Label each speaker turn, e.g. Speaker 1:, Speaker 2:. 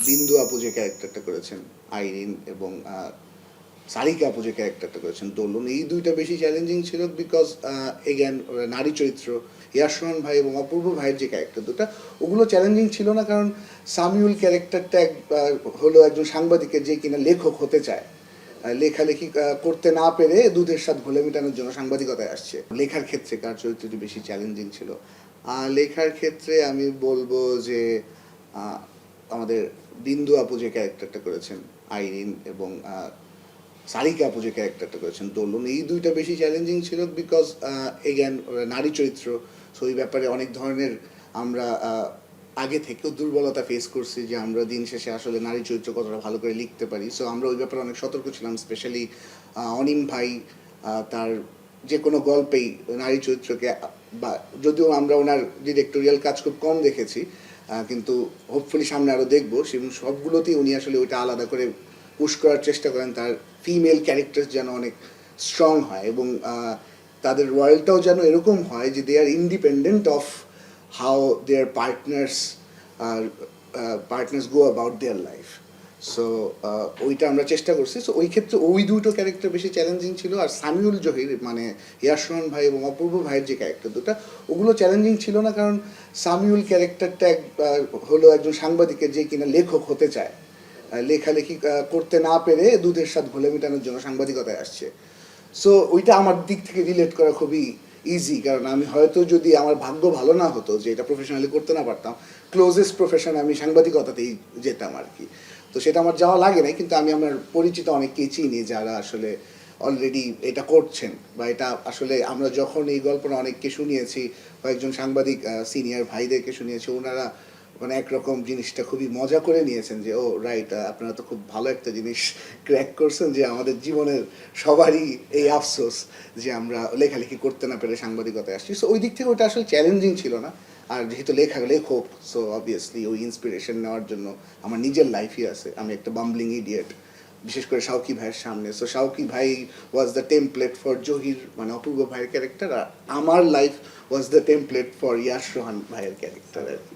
Speaker 1: বিন্দু আপু যে ক্যারেক্টারটা করেছেন আইরিন এবং সারিকা আপু যে ক্যারেক্টারটা করেছেন দোলন, এই দুইটা বেশি চ্যালেঞ্জিং ছিল বিকজ এগেন নারী চরিত্র ইয়াশ রোহান ভাই এবং অপূর্ব ভাইয়ের যে ক্যারেক্টার দুটা, ওগুলো চ্যালেঞ্জিং ছিল না, কারণ সামিউল ক্যারেক্টারটা হলো একজন সাংবাদিকের যে কিনা লেখক হতে চায়, লেখালেখি করতে না পেরে দুধের স্বাদ ঘোলে মেটানোর জন্য সাংবাদিকতায় আসছে। লেখার ক্ষেত্রে কার চরিত্রটি বেশি চ্যালেঞ্জিং ছিল? লেখার ক্ষেত্রে আমি বলবো যে আমাদের বিন্দু আপু যে ক্যারেক্টারটা করেছেন আইরিন এবং সারিকা আপু যে ক্যারেক্টারটা করেছেন দোলন, এই দুইটা বেশি চ্যালেঞ্জিং ছিল বিকজ এগেন নারী চরিত্র, সো এই ব্যাপারে অনেক ধরনের আমরা আগে থেকেও দুর্বলতা ফেস করছি যে আমরা দিন শেষে আসলে নারী চরিত্র কতটা ভালো করে লিখতে পারি। সো আমরা ওই ব্যাপারে অনেক সতর্ক ছিলাম, স্পেশালি অনিম ভাই তার যে কোনো গল্পেই নারী চরিত্রকে, বা যদিও আমরা ওনার ডিরেক্টোরিয়াল কাজ খুব কম দেখেছি, কিন্তু হোপফুলি সামনে আরও দেখবো, এবং সবগুলোতেই উনি আসলে ওইটা আলাদা করে পুশ করার চেষ্টা করেন, তার ফিমেল ক্যারেক্টার যেন অনেক স্ট্রং হয় এবং তাদের রয়্যালটাও যেন এরকম হয় যে they are independent of how their partners go about their life. So ওইটা আমরা চেষ্টা করছি। সো ওই ক্ষেত্রে ওই দুটো ক্যারেক্টার বেশি চ্যালেঞ্জিং ছিল। আর সামিউল জহির মানে ইয়াশ রোহান ভাই এবং অপূর্ব ভাইয়ের যে ক্যারেক্টার দুটা, ওগুলো চ্যালেঞ্জিং ছিল না, কারণ সামিউল ক্যারেক্টারটা হলো একজন সাংবাদিকের যে কিনা লেখক হতে চায়, লেখালেখি করতে না পেরে দুধের স্বাদ ঘোলে মেটানোর জন্য সাংবাদিকতায় আসছে। সো ওইটা আমার দিক থেকে রিলেট করা খুবই ইজি, কারণ আমি হয়তো যদি আমার ভাগ্য ভালো না হতো যে এটা প্রফেশনালি করতে না পারতাম, ক্লোজেস্ট প্রফেশন আমি সাংবাদিকতাতেই যেতাম আর কি। তো সেটা আমার যাওয়া লাগে নাই, কিন্তু আমি আমার পরিচিত অনেককেই চিনি যারা আসলে অলরেডি এটা করছেন, বা এটা আসলে আমরা যখন এই গল্পটা অনেককে শুনিয়েছি, কয়েকজন সাংবাদিক সিনিয়র ভাইদেরকে শুনিয়েছি, ওনারা মানে একরকম জিনিসটা খুবই মজা করে নিয়েছেন যে ও রাইট, আপনারা তো খুব ভালো একটা জিনিস ক্র্যাক করছেন, যে আমাদের জীবনের সবারই এই আফসোস যে আমরা লেখালেখি করতে না পেরে সাংবাদিকতায় আসছি। সো ওই দিক থেকে ওটা আসলে চ্যালেঞ্জিং ছিল না। আর যেহেতু লেখক, সো অবভিয়াসলি ওই ইন্সপিরেশন নেওয়ার জন্য আমার নিজের লাইফই আছে। আমি একটা বাম্বলিং ইডিয়েট, বিশেষ করে শাওকি ভাইয়ের সামনে। সো শাওকি ভাই was the template for Zahir মানে অপূর্ব ভাইয়ের ক্যারেক্টার, আর আমার life was the template for Yash Rohan ভাইয়ের ক্যারেক্টার আর কি।